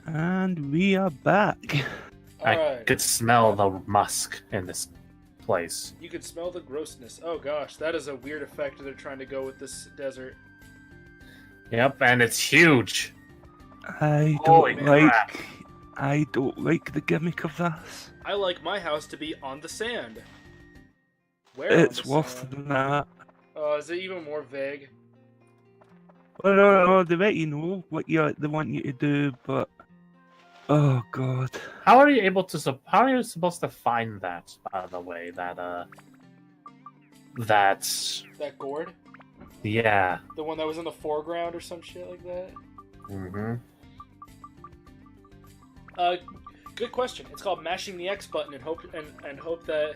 And we are back. I Alright. could smell the musk in this place. You can smell the grossness. Oh gosh, that is a weird effect they're trying to go with this desert. Yep, and it's huge. I Holy don't like. crap. I don't like the gimmick of this. I like my house to be on the sand. Where It's on the worse sand? than that. Oh, is it even more vague? Well, no, they let you know what they want you to do, but oh god, How are you able to? How are you supposed to find that? By the way, that's That gourd? yeah. The one that was in the foreground or some shit like that? Mm-hmm. Good question. It's called mashing the X button and hope that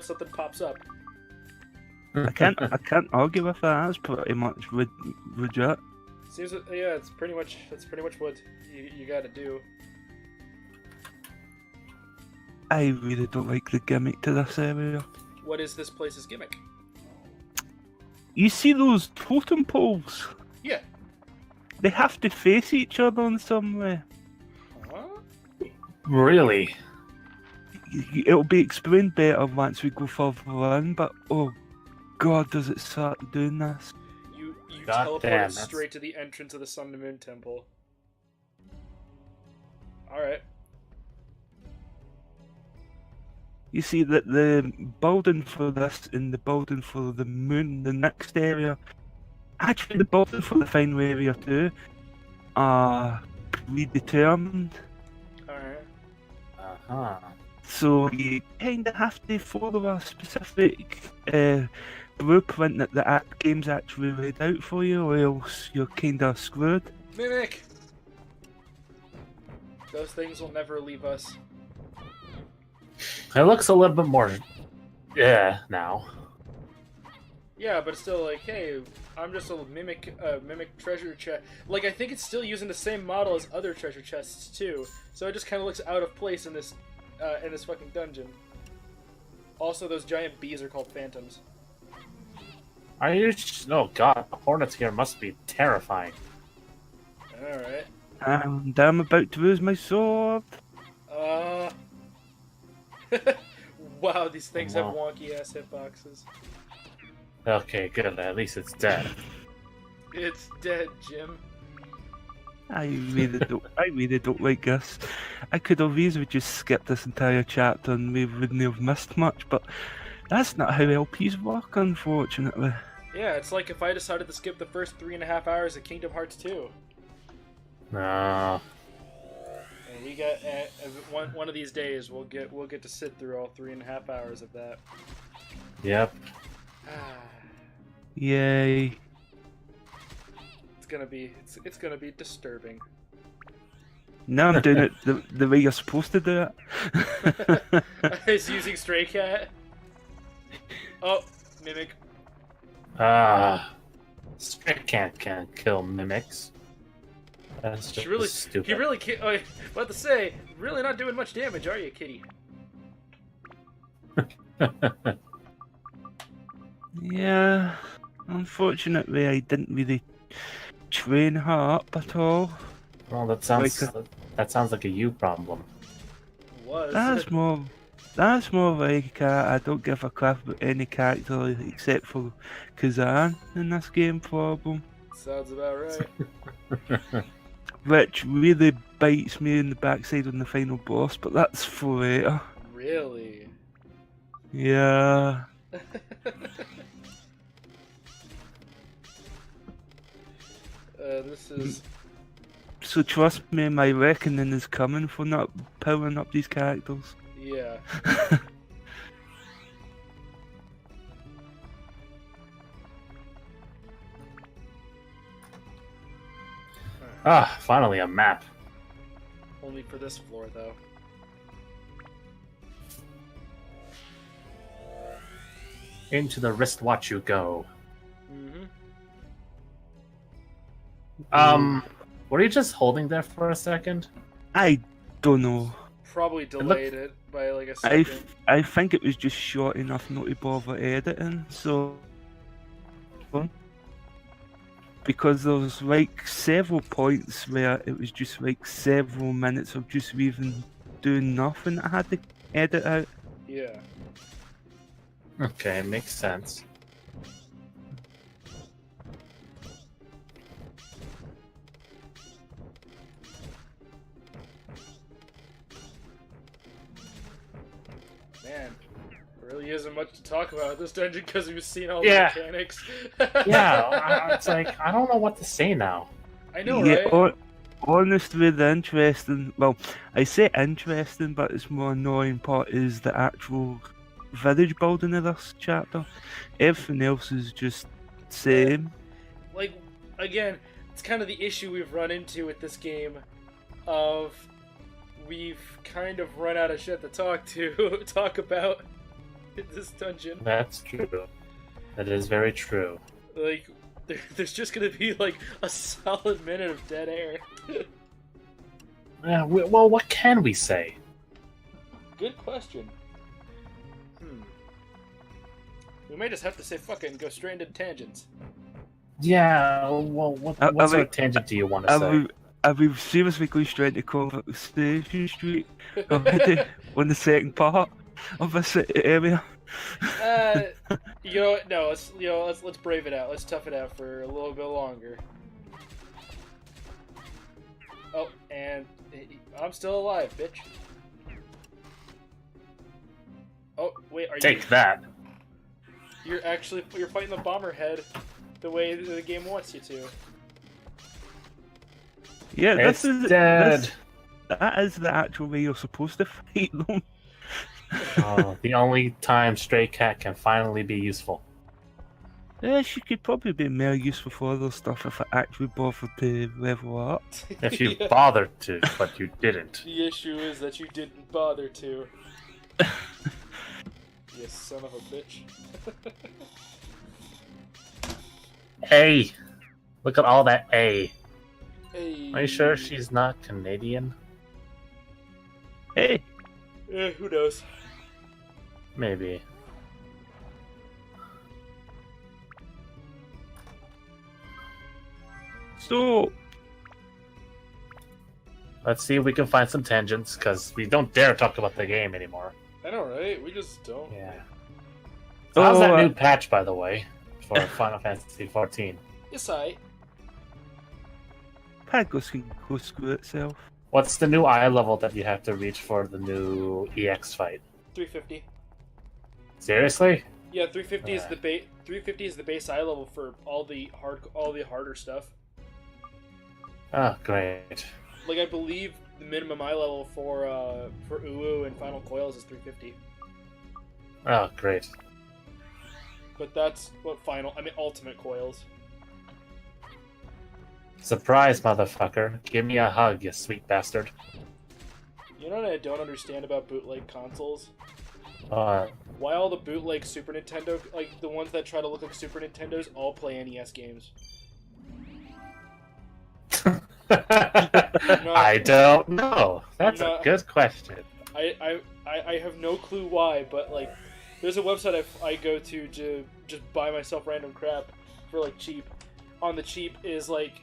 something pops up. I can't argue with that. That's pretty much legit. Seems that, yeah, that's pretty much what you got to do. I really don't like the gimmick to this area. What is this place's gimmick? You see those totem poles? Yeah. They have to face each other in some way. Huh? Really? It'll be explained better once we go further in, but oh god, does it start doing this? You God teleported damn, that's- straight to the entrance of the Sun and Moon Temple. Alright. You see that the building for this and the building for the moon, the next area, actually the building for the final area too, are predetermined. Alright. Uh-huh. So you kind of have to follow a specific blueprint that the game's actually laid out for you, or else you're kind of screwed. Mimic! Those things will never leave us. It looks a little bit more, yeah, now. Yeah, but it's still like, hey, I'm just a mimic treasure chest. Like, I think it's still using the same model as other treasure chests too. So it just kind of looks out of place in this fucking dungeon. Also, those giant bees are called phantoms. Are you? Oh god, the hornets here must be terrifying. All right. And I'm about to lose my sword. Wow, these things have Wow. wonky ass hitboxes. Okay, good. At least it's dead. It's dead, Jim. I really don't like this. I could have easily just skipped this entire chapter and we wouldn't have missed much, but that's not how LPs work, unfortunately. Yeah, it's like if I decided to skip the first 3.5 hours of Kingdom Hearts 2. No. And we got one of these days we'll get to sit through all 3.5 hours of that. Yep. Yay. It's gonna be disturbing. Now I'm doing it the way you're supposed to do it. It's using Stray Cat. Oh, Mimic. Stray can't kill mimics. That's just stupid. He really can't. Oh, about to say, really not doing much damage, are you, kitty? Yeah, unfortunately I didn't really train her up at all. Well, that sounds like a you problem. Was. That's more like I don't give a crap about any character except for Kazan in this game problem. Sounds about right. Which really bites me in the backside on the final boss, but that's for later. Really? Yeah. This is. So trust me, my reckoning is coming for not powering up these characters. Yeah. Finally a map. Only for this floor, though. Into the wristwatch you go. Mm-hmm. Were you just holding there for a second? I don't know. Probably delayed it by like a second. I think it was just short enough not to bother editing, so because there was like several points where it was just like several minutes of just even doing nothing. I had to edit out. Yeah. Okay, makes sense. Man, there really isn't much to talk about this dungeon because we've seen all Yeah. the mechanics. It's like, I don't know what to say now. I know, Yeah, right? honestly, the interesting, well, I say interesting, but it's more annoying part is the actual village building of this chapter. Everything else is just same. Like, again, it's kind of the issue we've run into with this game of we've kind of run out of shit to talk about in this dungeon. That's true. That is very true. Like, there's just gonna be like a solid minute of dead air. Yeah, well, what can we say? Good question. We may just have to say fuck it and go straight into tangents. Yeah, well, what sort of tangent do you want to say? Are we seriously going straight to Conversation Street already on the second part of this area? You know what? No, let's brave it out. Let's tough it out for a little bit longer. Oh, and I'm still alive, bitch. Oh, wait, are Take that. You're fighting the bomber head the way the game wants you to. Yeah, It's dead. That is the actual way you're supposed to fight them. Oh, the only time Stray Cat can finally be useful. Yeah, she could probably be more useful for other stuff if I actually bothered to level up. If you Yeah. bothered to, but you didn't. The issue is that you didn't bother to. You son of a bitch. Hey! Look at all that A. Hey. Are you sure she's not Canadian? Hey, Who knows? Maybe. so Let's see if we can find some tangents, because we don't dare talk about the game anymore. I know, right? We just don't. Yeah. So how's that Oh, new patch, by the way, for Final Fantasy XIV? Yes, I. Pagos can go screw itself. What's the new eye level that you have to reach for the new EX fight? 350. Seriously? Yeah, 350 is Yeah. the base. 350 is the base eye level for all the harder stuff. Oh, great. Like I believe the minimum eye level for Uwu and Final Coils is 350. Oh, great. But that's what Ultimate Coils. Surprise, motherfucker. Give me a hug, you sweet bastard. You know what I don't understand about bootleg consoles? Uh, Why all the bootleg Super Nintendo, like the ones that try to look like Super Nintendos, all play NES games? I don't know. That's a good question. I have no clue why, but like, there's a website I go to just buy myself random crap for like cheap. On the cheap is like,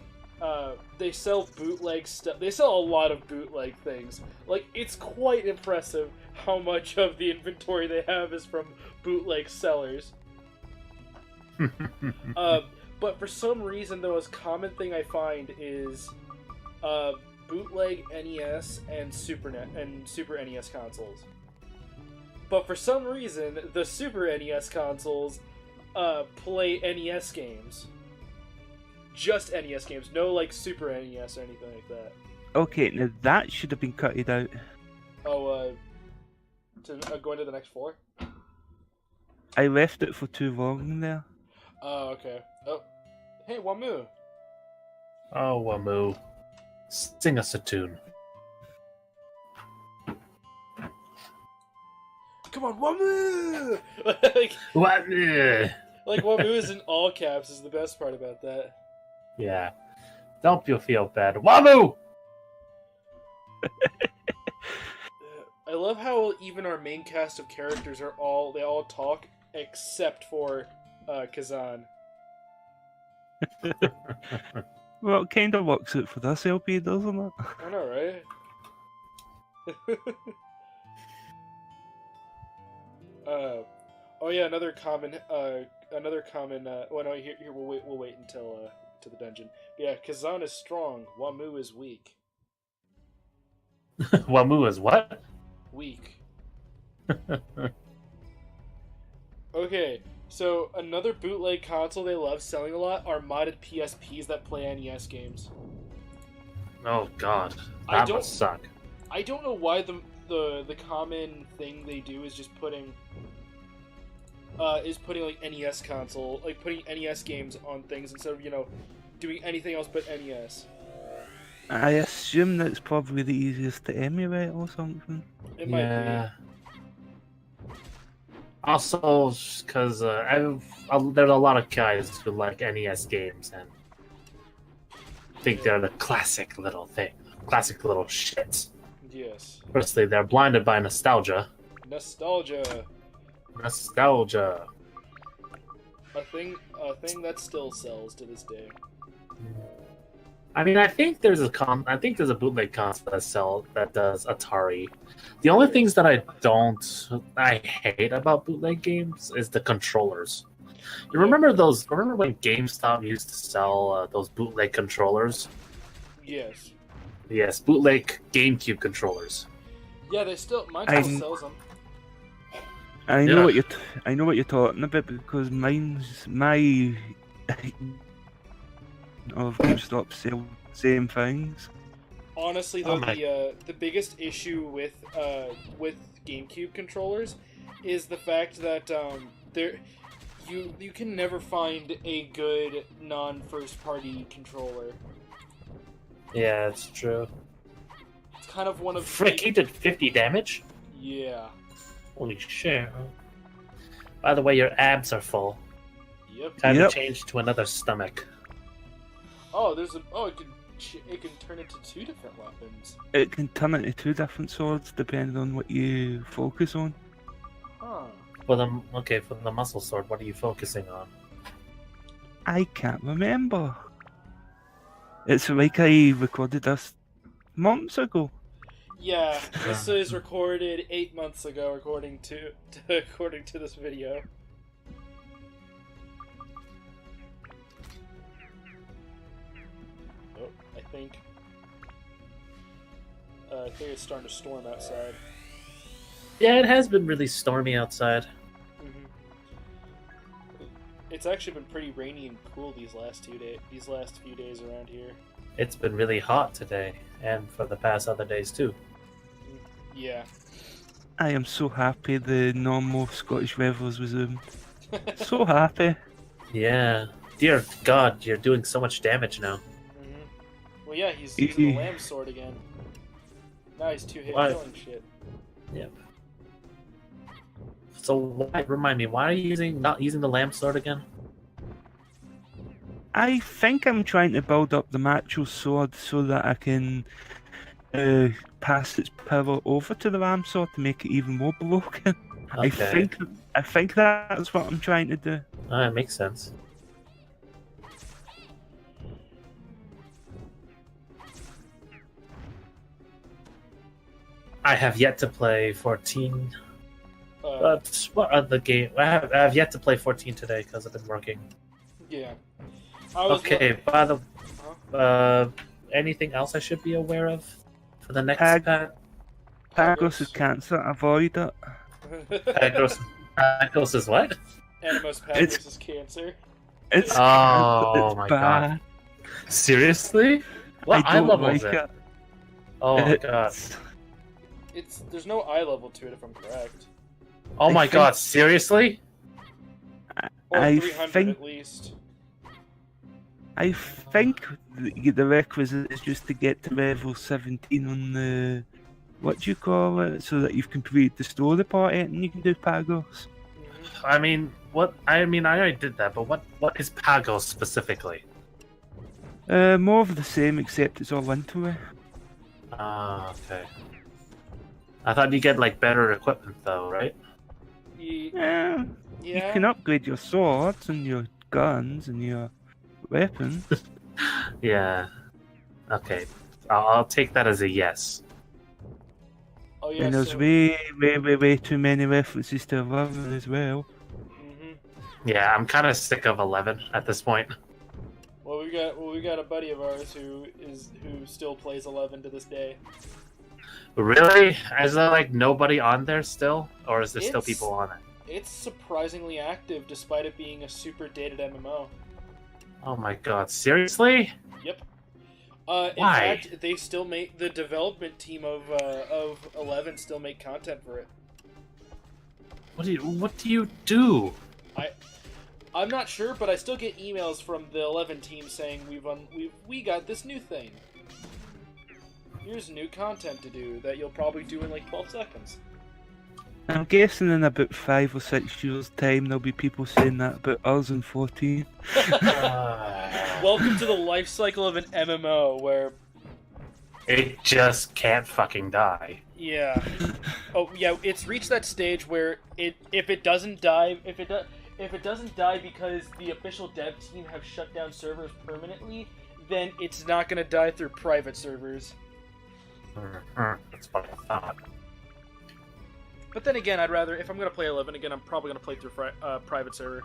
they sell bootleg stuff. They sell a lot of bootleg things. Like, it's quite impressive how much of the inventory they have is from bootleg sellers. But for some reason, the most common thing I find is bootleg NES and Super NES consoles. But for some reason, the Super NES consoles play NES games. Just NES games, no like Super NES or anything like that. Okay, now that should have been cutted out. Oh, going to the next floor? I left it for too long there. Oh, okay. Oh, hey, Wamu. Oh, Wamu. Sing us a tune. Come on, Wamu! Wamu! like Wamu is in all caps is the best part about that. Yeah. Don't you feel bad. Wamu! I love how even our main cast of characters they all talk except for Kazan. Well, it kind of works out for this LP, doesn't it? I know, right? Oh yeah, another common. Well, no, here we'll wait until to the dungeon. But yeah, Kazan is strong. Wamu is weak. Wamu is what? Weak. Okay, so another bootleg console they love selling a lot are modded PSPs that play NES games. Oh god, I that don't- must suck. I don't know why the common thing they do is just putting like NES console, like putting NES games on things instead of, doing anything else but NES. I assume that's probably the easiest to emulate or something. It might Yeah. Also, because there's a lot of guys who like NES games and think they're the classic little thing, classic little shits. be. Yes. Firstly, they're blinded by nostalgia. Nostalgia. Nostalgia. A thing that still sells to this day. I mean, I think there's a bootleg console that does Atari. The only things that I hate about bootleg games is the controllers. You remember those? Remember when GameStop used to sell those bootleg controllers? Yes. Yes, bootleg GameCube controllers. Yeah, mine still sells them. I know Yeah. I know what you're talking about because my of GameStop sell same things. Honestly, Oh though, my- the biggest issue with GameCube controllers is the fact that you can never find a good non-first party controller. Yeah, it's true. It's kind of one of Frick, he did 50 damage? Yeah. Holy shit. By the way, your abs are full. Yep. Time Yep. to change to another stomach. Oh, it can turn into two different weapons. It can turn into two different swords depending on what you focus on. Huh. For the muscle sword, what are you focusing on? I can't remember. It's like I recorded this months ago. Yeah, this is recorded 8 months ago, according to this video. Oh, I think it's starting to storm outside. Yeah, it has been really stormy outside. It's actually been pretty rainy and cool these last few days around here. It's been really hot today, and for the past other days too. Yeah. I am so happy the normal Scottish weather has resumed. So happy. Yeah. Dear God, you're doing so much damage now. Well, yeah, he's using the lamb sword again. Now he's two-hit Why? killing shit. Yep. So remind me, why are you not using the lamp sword again? I think I'm trying to build up the macho sword so that I can pass its power over to the ram sword to make it even more broken. Okay. I think that's what I'm trying to do. It makes sense. I have yet to play 14. But what other game? I have yet to play 14 today because I've been working. Yeah. Okay, by the anything else I should be aware of for the next pack? Pagos is cancer, avoid it. Pagos is what? Animus Pagos is cancer. It's Oh it's my bad. God. Seriously? What I eye don't level like is it? it. Oh my God. There's no eye level to it if I'm correct. Oh I my think- God, seriously? Or I 300 think- at least. I think the requisite is just to get to level 17 on the what do you call it, so that you've completed the story part and you can do Pagos. I mean, I already did that, but what is Pagos specifically? More of the same, except it's all into it. Ah, okay. I thought you get like better equipment though, right? Yeah. Yeah, you can upgrade your swords and your guns and your weapons. Yeah. Okay. I'll take that as a yes. Oh yeah. And there's so, way too many references to 11 as well. mhm. Yeah, I'm kind of sick of 11 at this point. Well, we got a buddy of ours who still plays 11 to this day. Really? Is there like nobody on there still, or is there still It's- people on it? It's surprisingly active despite it being a super dated MMO. Oh my god! Seriously? Yep. In Why? fact, they still make the development team of 11 still make content for it. What do you do? I'm not sure, but I still get emails from the 11 team saying we got this new thing. Here's new content to do that you'll probably do in like 12 seconds. I'm guessing in about 5 or 6 years' time there'll be people saying that about us in 14. Welcome to the life cycle of an MMO where It just can't fucking die. yeah. Oh yeah, it's reached that stage where if it doesn't die because the official dev team have shut down servers permanently, then it's not gonna die through private servers. That's what I thought. But then again, I'd rather, if I'm gonna play 11 again, I'm probably gonna play through private server.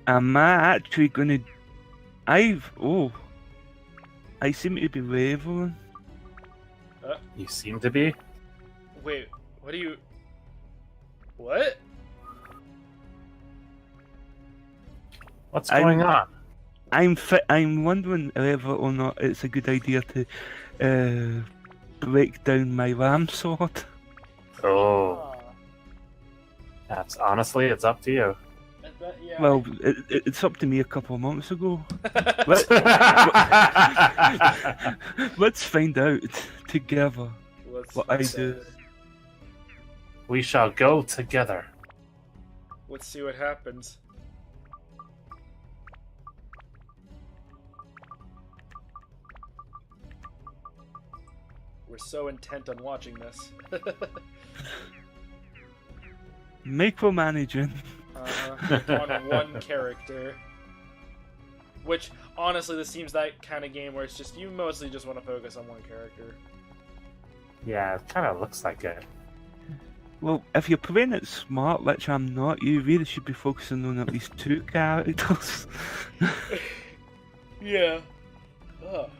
Am I actually gonna... I seem to be leveling. You seem to be. Wait, what do you? What? What's going on? I'm wondering whether or not it's a good idea to break down my ram sword. Oh, that's honestly, it's up to you. Yeah. Well, it's up to me a couple of months ago. Let's find out together what I do. We shall go together. Let's see what happens. We're so intent on watching this. Micromanaging. On one character. Which, honestly, this seems that kind of game where it's just, you mostly just want to focus on one character. Yeah, it kind of looks like it. Well, if you're playing it smart, which I'm not, you really should be focusing on at least 2 characters. Yeah. Ugh.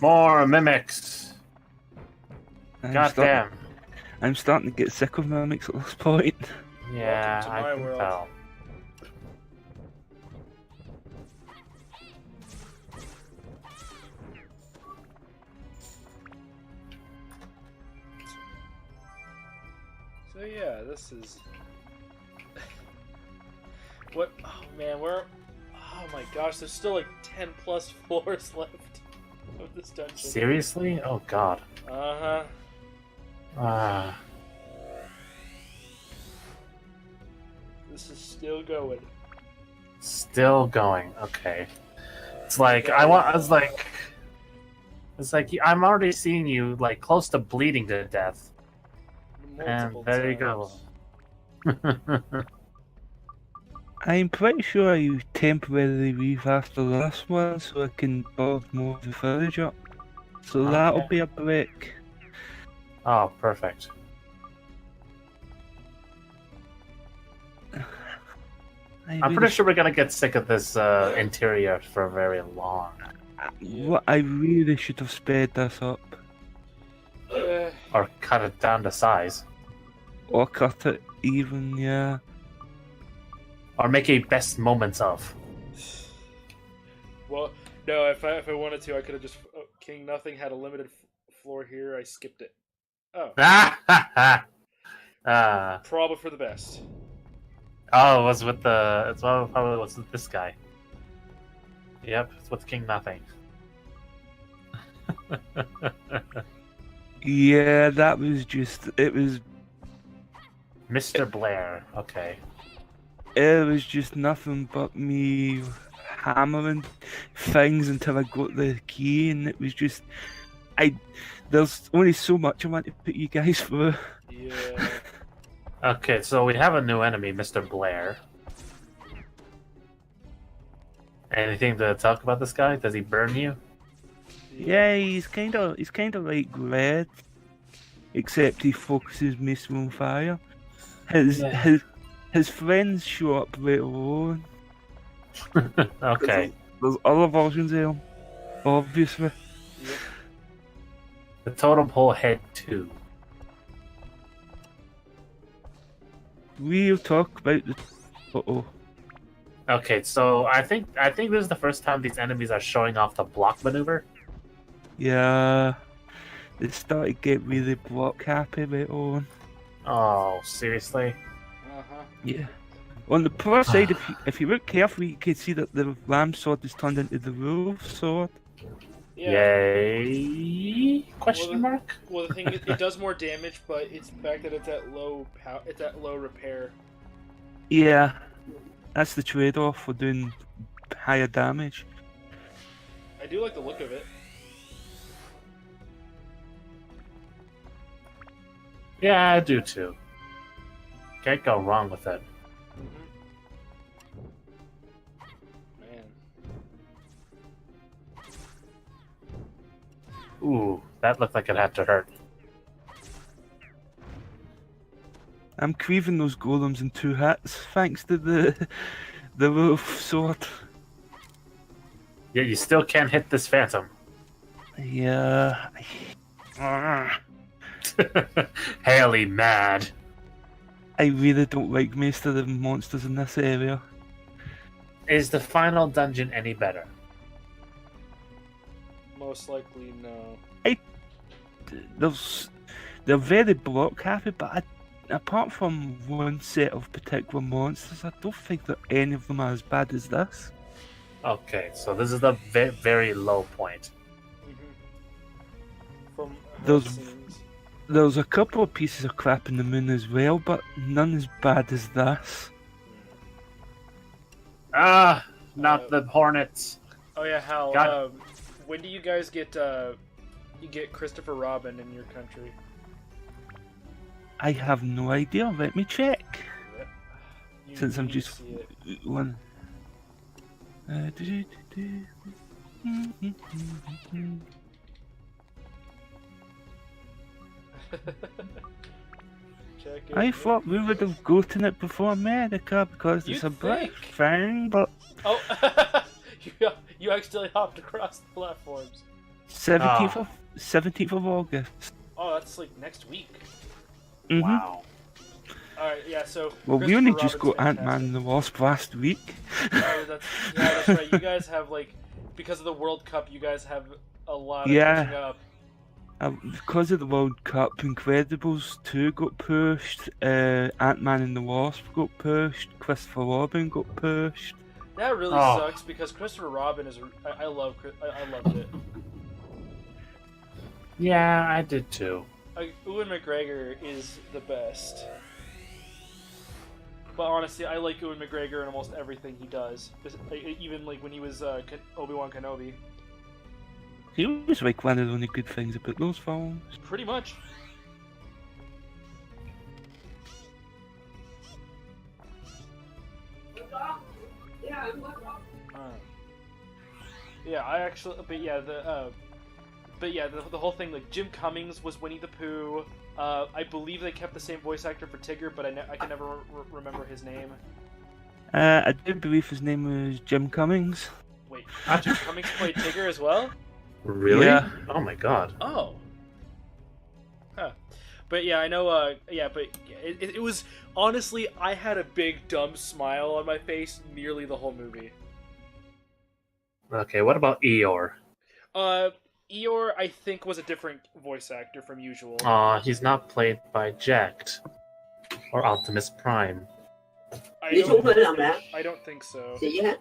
More mimics. Goddamn. I'm starting to get sick of mimics at this point. Yeah, Welcome to I my can world. tell. So yeah, this is... What? Oh man, we're... Oh my gosh, there's still like 10 plus floors left of this dungeon. Seriously? Oh god. Uh-huh. Ah. This is still going. Still going. Okay. It's like it's like I'm already seeing you like close to bleeding to death. And Multiple there you go. times. I'm pretty sure you temporarily leave after the last one so I can build more of the village up. So Okay. that'll be a break. Oh, perfect. I'm pretty sure we're gonna get sick of this interior for very long. What I really should have sped this up. Or cut it down to size. Or cut it even, yeah. Or make a best moments of. Well, no, if I wanted to, I could have just... Oh, King Nothing had a limited floor here, I skipped it. Oh, probably for the best. Oh, it was with the... It's probably was with this guy. Yep, it's with King Nothing. Yeah, that was just... It was Mr. Blair. Okay. just nothing but me hammering things until I got the key, and it was just there's only so much I want to put you guys through. Yeah. Okay, so we have a new enemy, Mr. Blair. Anything to talk about this guy? Does he burn you? Yeah, he's kind of like Red, except he focuses mostly on fire. His friends show up later on. Okay. There's other versions of him, obviously. Yep. The totem pole head 2. We'll talk about the. Uh-oh. Okay, so I think this is the first time these enemies are showing off the block maneuver. Yeah. They started to get really block happy later on. Oh, seriously? Uh-huh. Yeah. On the plus side, if you look carefully, you can see that the ram sword is turned into the wolf sword. Yeah. Yay? Question mark? Well, the thing is, it does more damage, but it's the fact that it's at low repair. Yeah. That's the trade-off for doing higher damage. I do like the look of it. Yeah, I do too. Can't go wrong with it. Man. Ooh, that looked like it had to hurt. I'm cleaving those golems in 2 hits, thanks to the wolf sword. Yeah, you still can't hit this phantom. Yeah. Haley mad. I really don't like most of the monsters in this area. Is the final dungeon any better? Most likely, no. They're very block happy, but apart from one set of particular monsters, I don't think that any of them are as bad as this. Okay, so this is the very low point. From Those- it seems. There's a couple of pieces of crap in the moon as well, but none as bad as this. Ah, not the hornets. Oh yeah, Hal. God. When do you guys get Christopher Robin in your country? I have no idea. Let me check. You Since I'm need to just see it. one. Check it. I thought we would have gotten it before America because it's You'd a British think. thing, but Oh, you accidentally hopped across the platforms. 17th of August. Oh, that's like next week. Mhm. Wow. All right, yeah. So Well, we Christopher only just Robin's got Ant-Man fantastic. and the Wasp last week. Oh, that's right. You guys have like because of the World Cup, you guys have a lot of Yeah. catching up. Because of the World Cup, Incredibles 2 got pushed, Ant-Man and the Wasp got pushed, Christopher Robin got pushed. That really Oh. sucks because Christopher Robin is. I loved it. Yeah, I did too. Ewan McGregor is the best. But honestly, I like Ewan McGregor in almost everything he does. Even like when he was Obi-Wan Kenobi. He was like one of the only good things about those films. Pretty much. Yeah, I actually, but yeah, the whole thing, like Jim Cummings was Winnie the Pooh. I believe they kept the same voice actor for Tigger, but I can never remember his name. I do believe his name was Jim Cummings. Wait, Jim Cummings played Tigger as well? Really? Yeah. Oh my god. Oh. Huh. But yeah, I know, but it was, honestly, I had a big dumb smile on my face nearly the whole movie. Okay, what about Eeyore? Eeyore, I think, was a different voice actor from usual. He's not played by Jacked. Or Optimus Prime. I You don't, put it on that. I don't think so. See ya.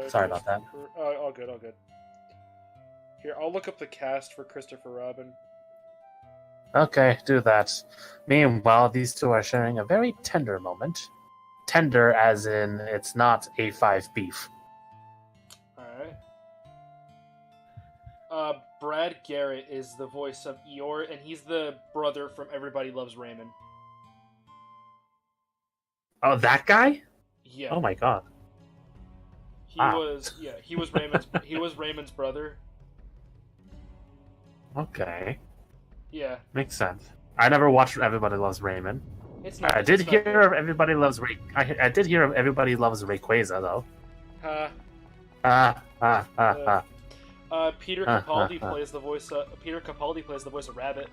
Sorry about that. All good, all good. Here, I'll look up the cast for Christopher Robin. Okay, do that. Meanwhile, these two are sharing a very tender moment. tender, as in it's not A5 beef. Alright. Brad Garrett is the voice of Eeyore, and he's the brother from Everybody Loves Raymond. Oh, that guy? Yeah. Oh my god. He was Raymond's brother. Okay. Yeah. Makes sense. I never watched Everybody Loves Raymond. It's not. I did hear of Everybody Loves I did hear of Everybody Loves Rayquaza though. Peter Capaldi plays the voice. Peter Capaldi plays the voice of Rabbit.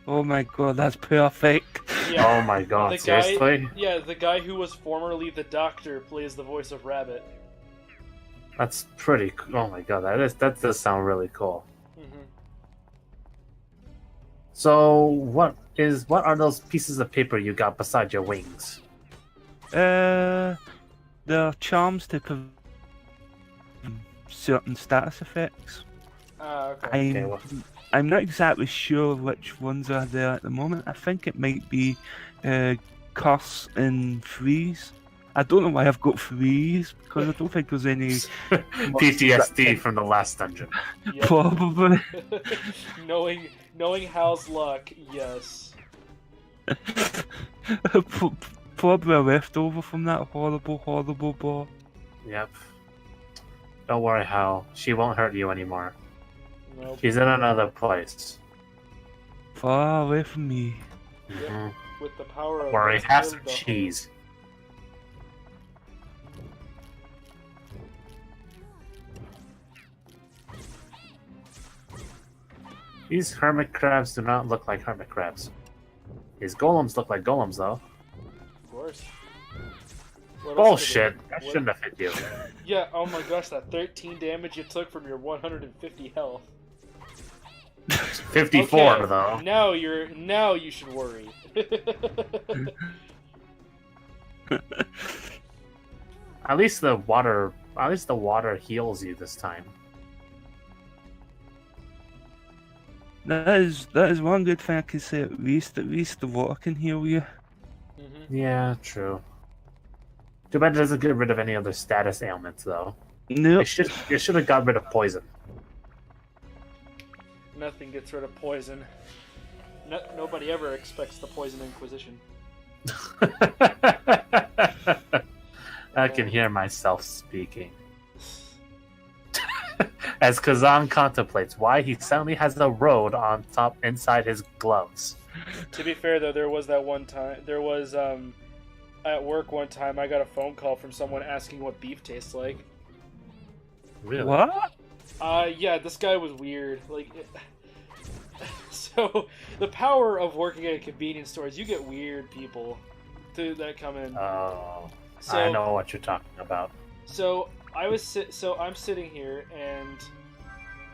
Oh my god, that's perfect. Yeah. Oh my god, seriously? Yeah, the guy who was formerly the Doctor plays the voice of Rabbit. That's pretty cool. Oh my god, that does sound really cool. Mm-hmm. So, what are those pieces of paper you got beside your wings? There are charms to certain status effects. Okay. I'm not exactly sure which ones are there at the moment. I think it might be curse and freeze. I don't know why I've got freeze because I don't think there's any PTSD from the last dungeon. Yep. Probably. knowing Hal's luck, yes. Probably a leftover from that horrible ball. Yep. Don't worry, Hal. She won't hurt you anymore. Nope. She's in another place. Far away from me. Yep. Mm-hmm. With the power of. Or have some cheese. These hermit crabs do not look like hermit crabs. These golems look like golems, though. Of course. Bullshit! That shouldn't have hit you. Yeah, oh my gosh, that 13 damage you took from your 150 health. 54, Okay, though. Now you should worry. At least the water heals you this time. That is one good thing I can say. At least the water can heal you. Mm-hmm. Yeah, true. Too bad it doesn't get rid of any other status ailments, though. Nope. It should have got rid of poison. Nothing gets rid of poison. Nobody ever expects the Poison Inquisition. I can hear myself speaking. As Kazan contemplates why he suddenly has a road on top inside his gloves. To be fair, though, there was that one time. There was at work one time. I got a phone call from someone asking what beef tastes like. Really? What? Yeah, this guy was weird. So the power of working at a convenience store is you get weird people that come in. Oh, So, I know what you're talking about. So I'm sitting here and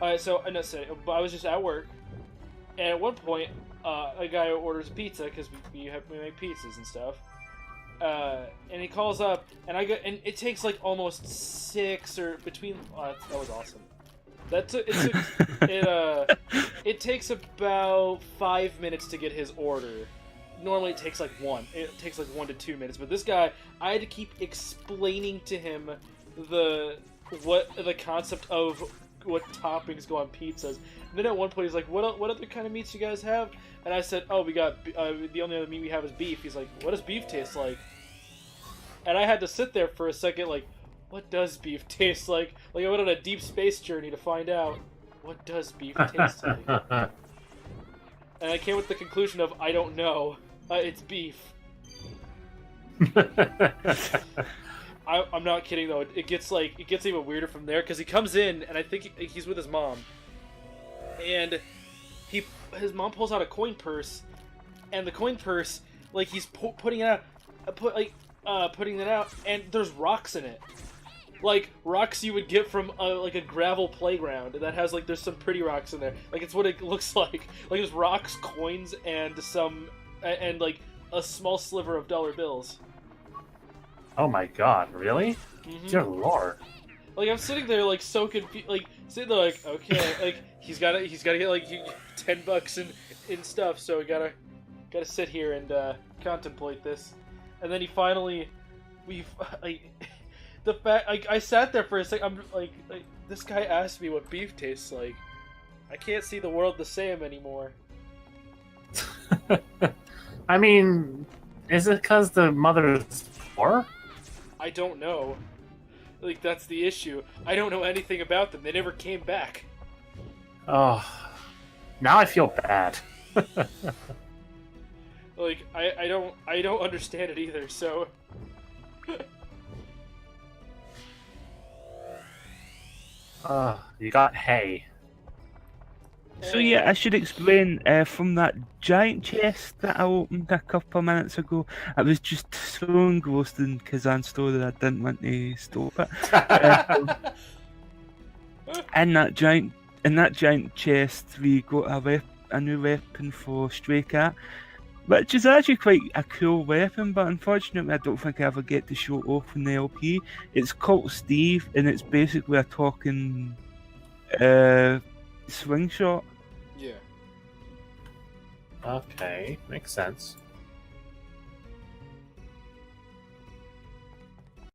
I was just at work, and at one point a guy orders pizza because we make pizzas and stuff. And he calls up, and it takes like almost 6 or between. That was awesome. It takes about 5 minutes to get his order. Normally it takes like 1. It takes like 1 to 2 minutes. But this guy, I had to keep explaining to him the concept of what toppings go on pizzas. And then at one point he's like, "What other kind of meats you guys have?" And I said, "Oh, we got the only other meat we have is beef." He's like, "What does beef taste like?" And I had to sit there for a second, like, what does beef taste like? Like, I went on a deep space journey to find out, what does beef taste like? And I came with the conclusion of, I don't know. It's beef. I'm not kidding, though. It gets even weirder from there, because he comes in, and I think he's with his mom. And his mom pulls out a coin purse, and the coin purse, like, he's putting it out, and there's rocks in it. Like, rocks you would get from like a gravel playground that has, like, there's some pretty rocks in there. Like, it's what it looks like. Like, there's rocks, coins, and like a small sliver of dollar bills. Oh my god, really? Mm-hmm. Dear lord. Like, I'm sitting there, like, so confused, like, sitting there, like, okay, like, he's gotta get, like, $10 in stuff, so we gotta sit here and contemplate this. And then he finally we've like the fact like I sat there for a second. I'm like this guy asked me what beef tastes like. I can't see the world the same anymore. I mean, is it because the mother's poor? I don't know. Like that's the issue. I don't know anything about them. They never came back. Oh, now I feel bad. Like I don't understand it either. So. You got hay. So yeah, I should explain from that giant chest that I opened a couple of minutes ago. I was just so engrossed in Kazan's story that I didn't want to stop it. In that giant chest, we got a new weapon for Stray Cat, which is actually quite a cool weapon. But unfortunately, I don't think I ever get to show it off in the LP. It's called Steve, and it's basically a talking swing shot. Yeah. Okay, makes sense.